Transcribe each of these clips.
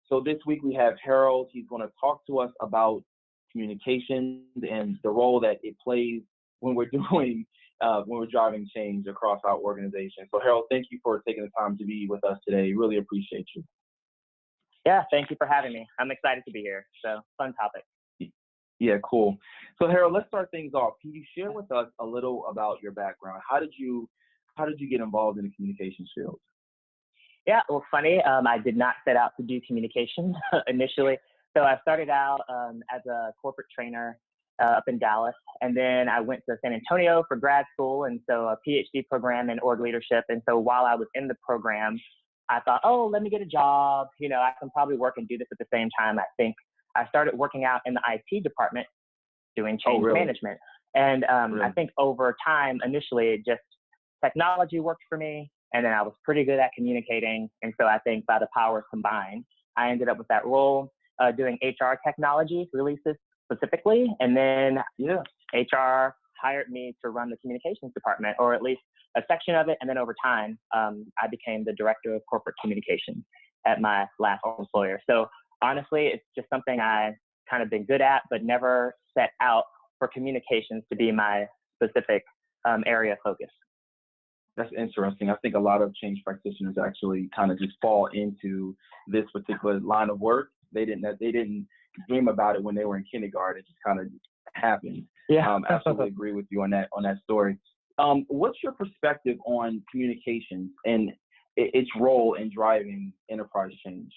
So this week we have Harold. He's going to talk to us about communications and the role that it plays when we're doing when we're driving change across our organization. So Harold, thank you for taking the time to be with us today. Really appreciate you. Yeah, thank you for having me. I'm excited to be here. So fun topic. Yeah, cool. So Harold, let's start things off. Can you share with us a little about your background? How did you get involved in the communications field? Yeah, well, funny. I did not set out to do communication initially. So I started out as a corporate trainer up in Dallas, and then I went to San Antonio for grad school, and so a PhD program in org leadership. And so while I was in the program, I thought, oh, let me get a job. You know, I can probably work and do this at the same time. I think I started working out in the IT department doing change management. And I think over time, initially, just technology worked for me. And then I was pretty good at communicating. And so I think by the powers combined, I ended up with that role doing HR technology releases specifically. And then HR hired me to run the communications department, or at least a section of it. And then over time, I became the director of corporate communications at my last employer. So honestly, it's just something I kind of been good at, but never set out for communications to be my specific area of focus. That's interesting. I think a lot of change practitioners actually kind of just fall into this particular line of work. They didn't dream about it when they were in kindergarten. It just kind of happened. Yeah, absolutely agree with you on that story. What's your perspective on communications and its role in driving enterprise change?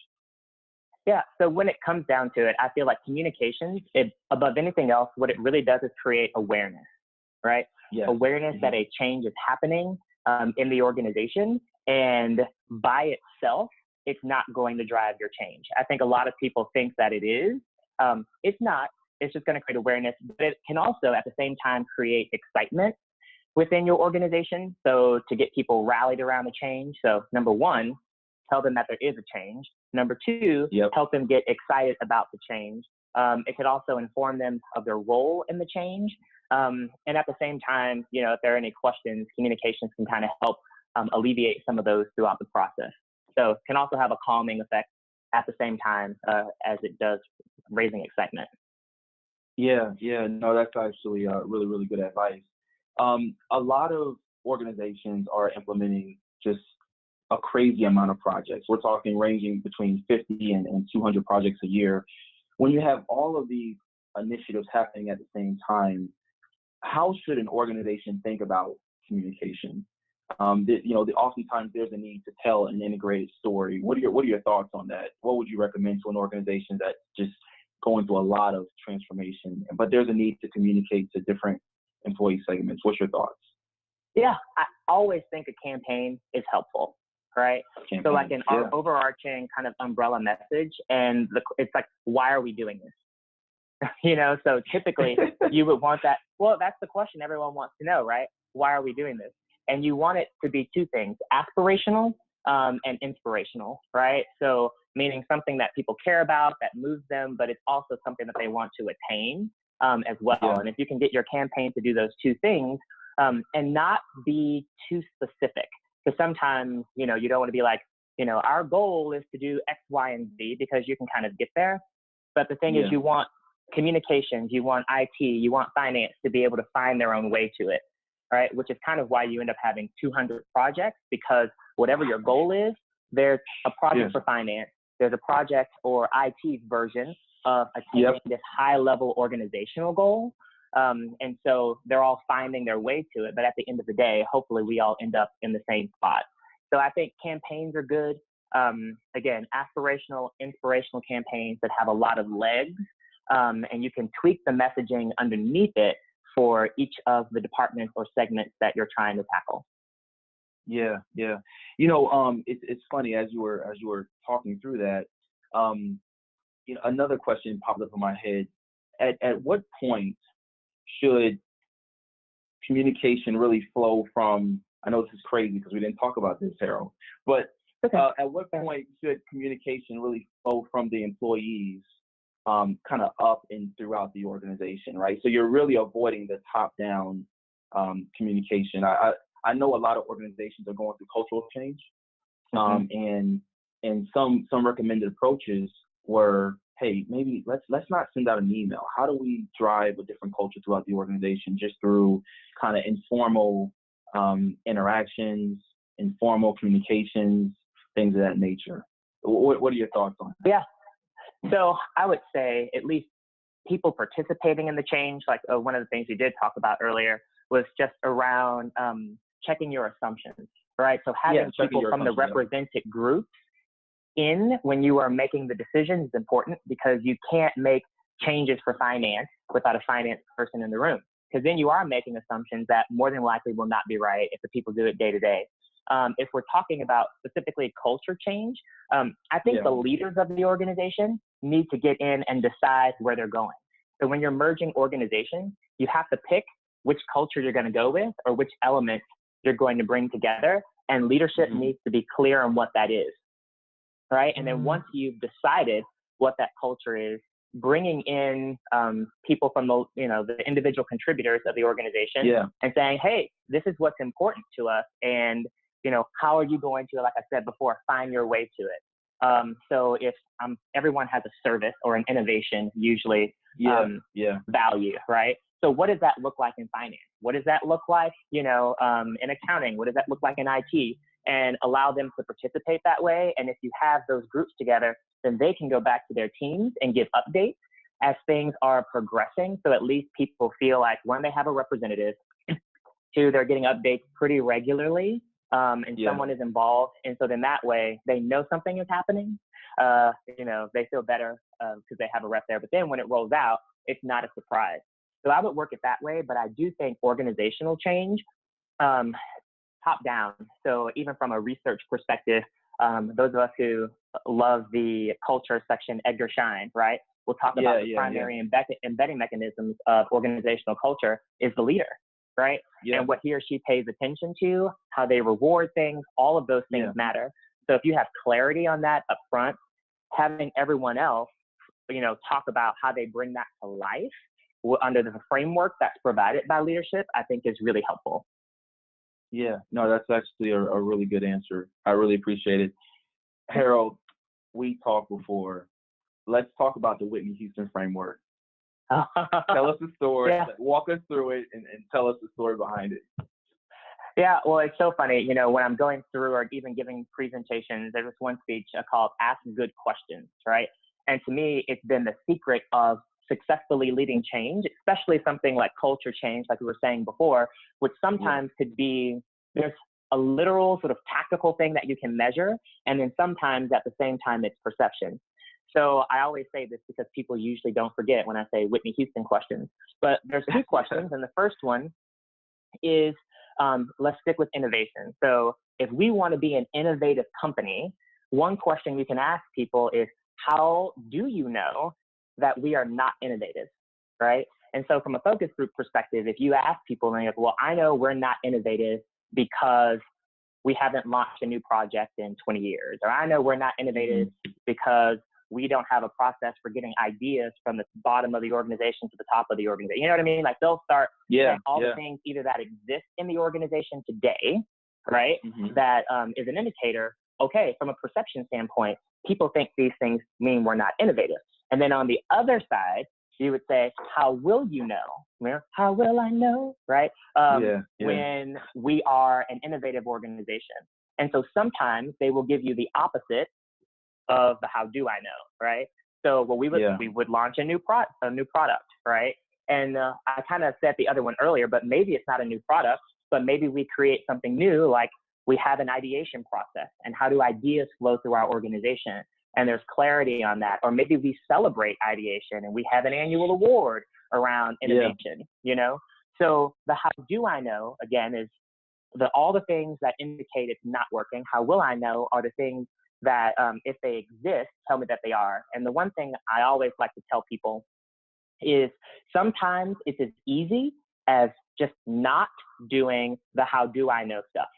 Yeah, so when it comes down to it, I feel like communications, above anything else, what it really does is create awareness, right? Yes. Awareness that a change is happening in the organization, and by itself, it's not going to drive your change. I think a lot of people think that it is. It's not. It's just going to create awareness, but it can also at the same time create excitement within your organization. So to get people rallied around the change. So number one, tell them that there is a change. Number two, help them get excited about the change. It could also inform them of their role in the change. And at the same time, you know, if there are any questions, communications can kind of help alleviate some of those throughout the process. So it can also have a calming effect at the same time as it does raising excitement. Yeah, no, that's actually really, really good advice. A lot of organizations are implementing just a crazy amount of projects. We're talking ranging between 50 and 200 projects a year. When you have all of these initiatives happening at the same time, how should an organization think about communication? Oftentimes there's a need to tell an integrated story. What are your thoughts on that? What would you recommend to an organization that's just going through a lot of transformation, but there's a need to communicate to different employee segments? What's your thoughts? Yeah, I always think a campaign is helpful, right? So like an overarching kind of umbrella message, and it's like, why are we doing this? You know, so typically you would want that. Well, that's the question everyone wants to know, right? Why are we doing this? And you want it to be two things: aspirational and inspirational, right? So meaning something that people care about, that moves them, but it's also something that they want to attain as well. Yeah. And if you can get your campaign to do those two things and not be too specific, because sometimes, you know, you don't want to be like, you know, our goal is to do X, Y, and Z, because you can kind of get there. But the thing is, you want communications, you want IT, you want finance to be able to find their own way to it, right? Which is kind of why you end up having 200 projects, because whatever your goal is, there's a project for finance, there's a project or IT version of attaining this high-level organizational goal. And so they're all finding their way to it. But at the end of the day, hopefully we all end up in the same spot. So I think campaigns are good. Again, aspirational, inspirational campaigns that have a lot of legs. And you can tweak the messaging underneath it for each of the departments or segments that you're trying to tackle. Yeah. You know, it's funny, as you were talking through that, you know, another question popped up in my head. At what point should communication really flow from, I know this is crazy because we didn't talk about this, Harold, but at what point should communication really flow from the employees kind of up and throughout the organization, right? So you're really avoiding the top-down communication. I know a lot of organizations are going through cultural change, and And some recommended approaches were, hey, maybe let's not send out an email. How do we drive a different culture throughout the organization just through kind of informal interactions, informal communications, things of that nature? What are your thoughts on that? Yeah. So I would say at least people participating in the change, like one of the things we did talk about earlier was just around checking your assumptions, right? So having people from the represented groups in when you are making the decision is important, because you can't make changes for finance without a finance person in the room, because then you are making assumptions that more than likely will not be right if the people do it day to day. If we're talking about specifically culture change, I think the leaders of the organization need to get in and decide where they're going. So when you're merging organizations, you have to pick which culture you're going to go with or which elements you're going to bring together, and leadership needs to be clear on what that is, right? And then once you've decided what that culture is, bringing in people from the individual contributors of the organization and saying, hey, this is what's important to us, and how are you going to, like I said before, find your way to it? So if everyone has a service or an innovation, usually value, right? So what does that look like in finance? What does that look like, in accounting? What does that look like in IT? And allow them to participate that way. And if you have those groups together, then they can go back to their teams and give updates as things are progressing. So at least people feel like, one, they have a representative, two, they're getting updates pretty regularly, and someone is involved. And so then that way they know something is happening. They feel better because they have a rep there. But then when it rolls out, it's not a surprise. So I would work it that way. But I do think organizational change, top down. So even from a research perspective, those of us who love the culture section, Edgar Schein, right? We'll talk about the primary embedding mechanisms of organizational culture is the leader, right? And what he or she pays attention to, how they reward things, all of those things matter. So if you have clarity on that up front, having everyone else, talk about how they bring that to life under the framework that's provided by leadership, I think is really helpful. Yeah, no, that's actually a really good answer. I really appreciate it. Harold, we talked before. Let's talk about the Whitney Houston framework. Tell us the story, walk us through it, and tell us the story behind it. Yeah, well, it's so funny. When I'm going through or even giving presentations, there's this one speech called Ask Good Questions, right? And to me, it's been the secret of successfully leading change, especially something like culture change, like we were saying before, which sometimes could be, there's a literal sort of tactical thing that you can measure. And then sometimes at the same time, it's perception. So I always say this because people usually don't forget when I say Whitney Houston questions, but there's two questions. And the first one is, let's stick with innovation. So if we want to be an innovative company, one question we can ask people is, how do you know that we are not innovative, right? And so from a focus group perspective, if you ask people, and you're like, well, I know we're not innovative because we haven't launched a new project in 20 years, or I know we're not innovative because we don't have a process for getting ideas from the bottom of the organization to the top of the organization. You know what I mean? Like they'll start saying all the things either that exist in the organization today, right? That is an indicator. Okay, from a perception standpoint, people think these things mean we're not innovative. And then on the other side, you would say, how will you know? How will I know, right? When we are an innovative organization. And so sometimes they will give you the opposite of the how do I know, right? So we would launch a new product, right? And I kind of said the other one earlier, but maybe it's not a new product, but maybe we create something new, like we have an ideation process, and how do ideas flow through our organization? And there's clarity on that. Or maybe we celebrate ideation and we have an annual award around innovation, So the how do I know, again, is all the things that indicate it's not working. How will I know are the things that if they exist, tell me that they are. And the one thing I always like to tell people is sometimes it's as easy as just not doing the how do I know stuff,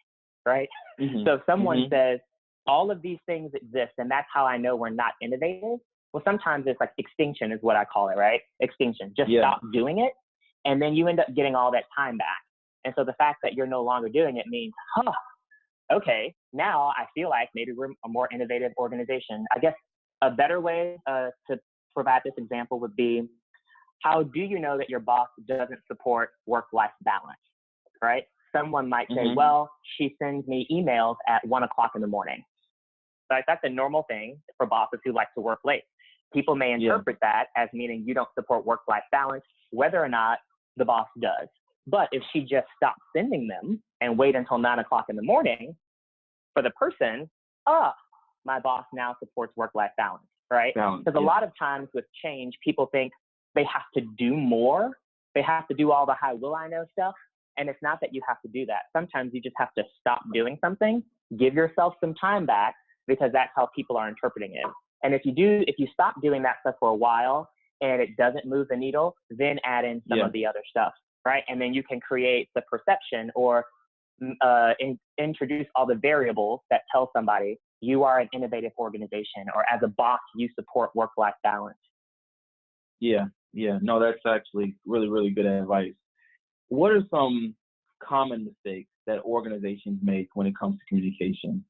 right? So if someone says, all of these things exist, and that's how I know we're not innovative. Well, sometimes it's like extinction is what I call it, right? Extinction. Just stop doing it, and then you end up getting all that time back. And so the fact that you're no longer doing it means, okay, now I feel like maybe we're a more innovative organization. I guess a better way to provide this example would be, how do you know that your boss doesn't support work-life balance, right? Someone might say, well, she sends me emails at 1 o'clock in the morning. Right? That's a normal thing for bosses who like to work late. People may interpret that as meaning you don't support work-life balance, whether or not the boss does. But if she just stops sending them and wait until 9 o'clock in the morning, for the person, my boss now supports work-life balance, right? Because a lot of times with change, people think they have to do more. They have to do all the how will I know stuff. And it's not that you have to do that. Sometimes you just have to stop doing something, give yourself some time back, because that's how people are interpreting it. And if you stop doing that stuff for a while and it doesn't move the needle, then add in some of the other stuff, right? And then you can create the perception or introduce all the variables that tell somebody you are an innovative organization, or as a boss, you support work-life balance. Yeah. No, that's actually really, really good advice. What are some common mistakes that organizations make when it comes to communication?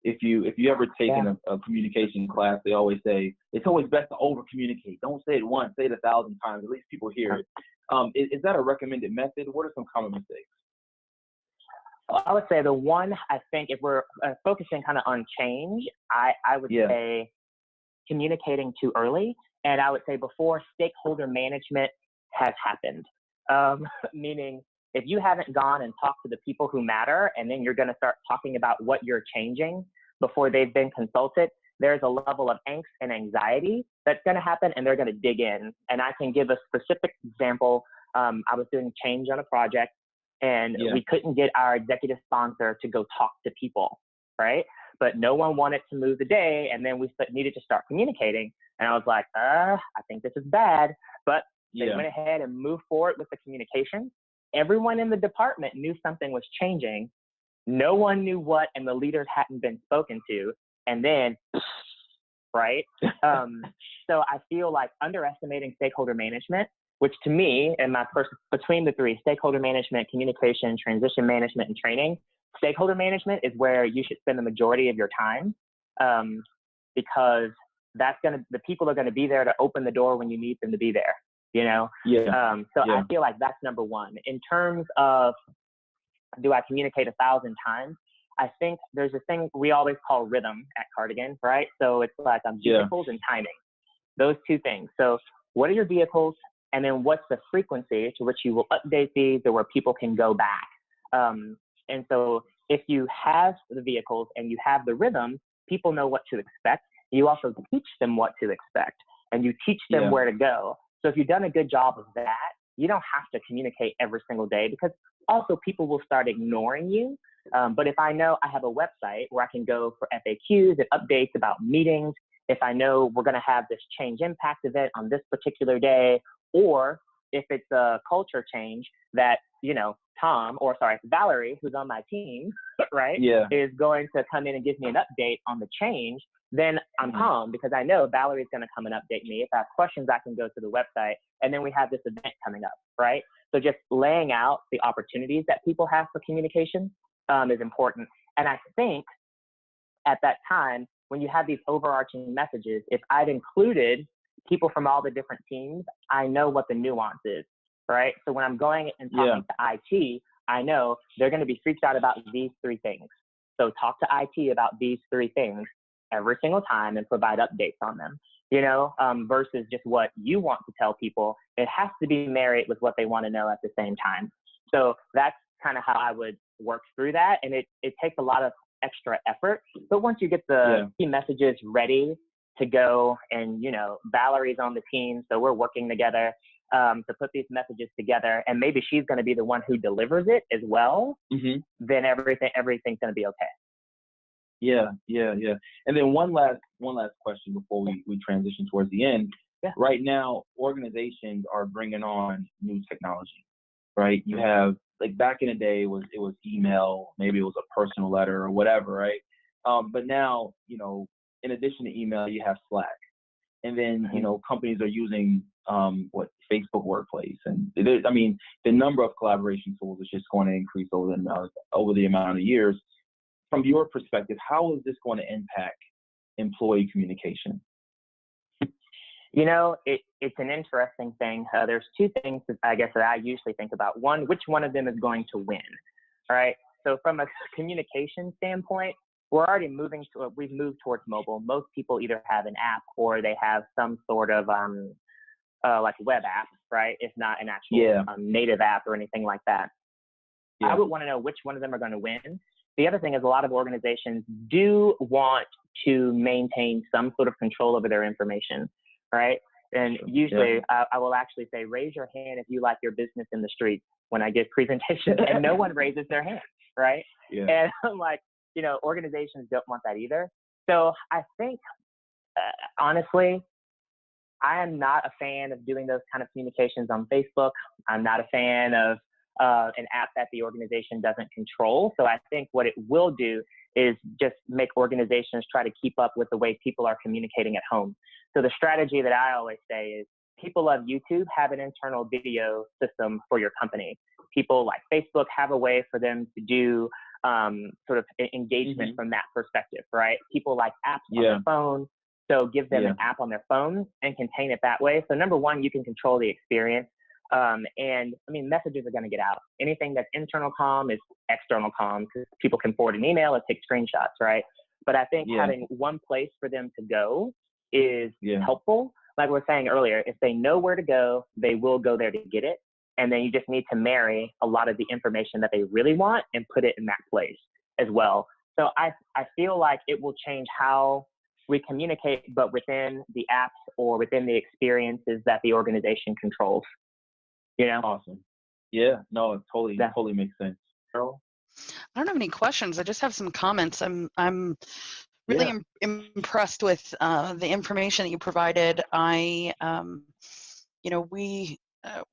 If you ever taken a communication class, they always say it's always best to over communicate. Don't say it once, say it 1,000 times. At least people hear it. Is that a recommended method? What are some common mistakes? Well, I would say the one, I think if we're focusing kind of on change, I would say communicating too early. And I would say before stakeholder management has happened. Meaning, if you haven't gone and talked to the people who matter, and then you're going to start talking about what you're changing before they've been consulted, there's a level of angst and anxiety that's going to happen, and they're going to dig in. And I can give a specific example. I was doing change on a project, and we couldn't get our executive sponsor to go talk to people, right? But no one wanted to move the day, and then we needed to start communicating. And I was like, I think this is bad. But they went ahead and moved forward with the communication. Everyone in the department knew something was changing. No one knew what, and the leaders hadn't been spoken to. And then, right? So I feel like underestimating stakeholder management, which to me, and between the three, stakeholder management, communication, transition management, and training, stakeholder management is where you should spend the majority of your time, because the people are going to be there to open the door when you need them to be there. I feel like that's number one. In terms of, do I communicate 1,000 times? I think there's a thing we always call rhythm at Cardigan, right? So it's like vehicles and timing, those two things. So what are your vehicles? And then what's the frequency to which you will update these, or where people can go back? And so if you have the vehicles and you have the rhythm, people know what to expect. You also teach them what to expect, and you teach them where to go. So if you've done a good job of that, you don't have to communicate every single day, because also people will start ignoring you. But if I know I have a website where I can go for FAQs and updates about meetings, if I know we're going to have this change impact event on this particular day, or if it's a culture change that, Valerie, who's on my team, right, is going to come in and give me an update on the change, then I'm calm, because I know Valerie's going to come and update me. If I have questions, I can go to the website, and then we have this event coming up, right? So just laying out the opportunities that people have for communication is important. And I think at that time, when you have these overarching messages, if I've included people from all the different teams, I know what the nuance is, right? So when I'm going and talking to IT, I know they're going to be freaked out about these three things. So talk to IT about these three things every single time and provide updates on them, versus just what you want to tell people. It has to be married with what they want to know at the same time. So that's kind of how I would work through that. And it takes a lot of extra effort. But once you get the key messages ready to go, and, Valerie's on the team, so we're working together to put these messages together, and maybe she's going to be the one who delivers it as well, then everything's going to be okay. Yeah. And then one last question before we transition towards the end. Yeah. Right now, organizations are bringing on new technology, right? You have, like, back in the day, it was email, maybe it was a personal letter or whatever, right? But now, in addition to email, you have Slack. And then, companies are using Facebook Workplace, and the number of collaboration tools is just going to increase over the amount of years. From your perspective, how is this going to impact employee communication? It's an interesting thing. There's two things that I guess that I usually think about. One, which one of them is going to win? All right. So from a communication standpoint, we've moved towards mobile. Most people either have an app or they have some sort of like web app, right? If not an actual native app or anything like that. Yeah. I would want to know which one of them are going to win. The other thing is a lot of organizations do want to maintain some sort of control over their information, right? And usually I will actually say, raise your hand if you like your business in the streets when I give presentations, and no one raises their hand, right? Yeah. And I'm like, organizations don't want that either. So I think, honestly, I am not a fan of doing those kind of communications on Facebook. I'm not a fan of an app that the organization doesn't control. So I think what it will do is just make organizations try to keep up with the way people are communicating at home. So the strategy that I always say is, people love YouTube, have an internal video system for your company. People like Facebook, have a way for them to do sort of engagement from that perspective, right? People like apps on their phone. So give them an app on their phone and contain it that way. So number one, you can control the experience. Messages are going to get out. Anything that's internal comm is external comm, because people can forward an email or take screenshots, right? But I think having one place for them to go is helpful. Like we were saying earlier, if they know where to go, they will go there to get it. And then you just need to marry a lot of the information that they really want and put it in that place as well. So I feel like it will change how we communicate, but within the apps or within the experiences that the organization controls. Awesome. Yeah, no, it totally makes sense. Carol? I don't have any questions. I just have some comments. I'm really impressed with the information that you provided. We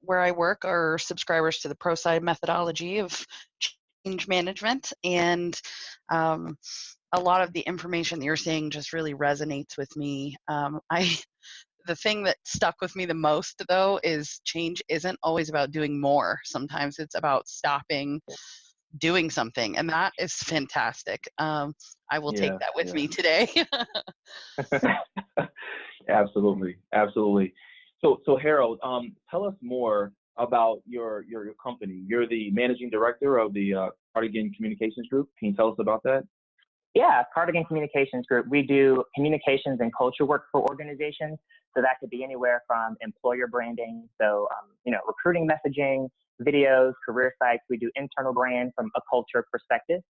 where I work are subscribers to the ProSci methodology of change management, and a lot of the information that you're saying just really resonates with me. The thing that stuck with me the most, though, is change isn't always about doing more. Sometimes it's about stopping doing something, and that is fantastic. I will take that with me today. Absolutely. So Harold, tell us more about your company. You're the managing director of the Cardigan Communications Group. Can you tell us about that? Yeah, Cardigan Communications Group. We do communications and culture work for organizations. So that could be anywhere from employer branding, so recruiting messaging, videos, career sites. We do internal brand from a culture perspective,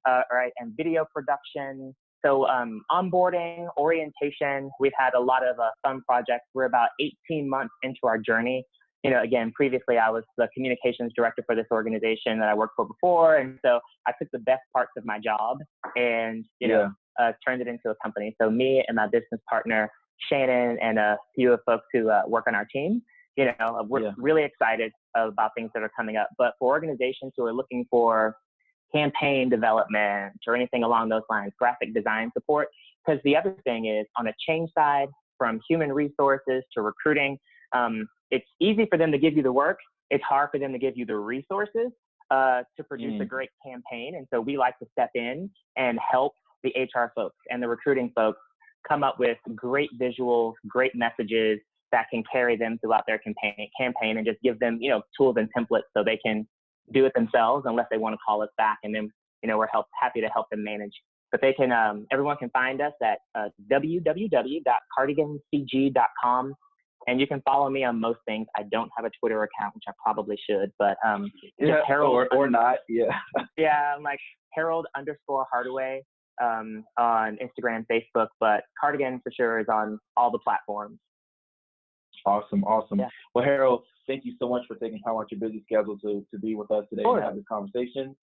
right, and video production. So onboarding, orientation. We've had a lot of fun projects. We're about 18 months into our journey. Again, previously I was the communications director for this organization that I worked for before. And so I took the best parts of my job and, turned it into a company. So me and my business partner, Shannon, and a few of folks who work on our team, we're really excited about things that are coming up. But for organizations who are looking for campaign development or anything along those lines, graphic design support, because the other thing is on a change side, from human resources to recruiting, it's easy for them to give you the work. It's hard for them to give you the resources to produce a great campaign. And so we like to step in and help the HR folks and the recruiting folks come up with great visuals, great messages that can carry them throughout their campaign and just give them, tools and templates so they can do it themselves unless they want to call us back. And then, we're happy to help them manage. But they can, everyone can find us at www.cardigancg.com. And you can follow me on most things. I don't have a Twitter account, which I probably should, but Harold or not, yeah, I'm like Harold_Hardaway on Instagram, Facebook, but Cardigan for sure is on all the platforms. Awesome. Yeah. Well, Harold, thank you so much for taking time out your busy schedule to be with us today and have this conversation.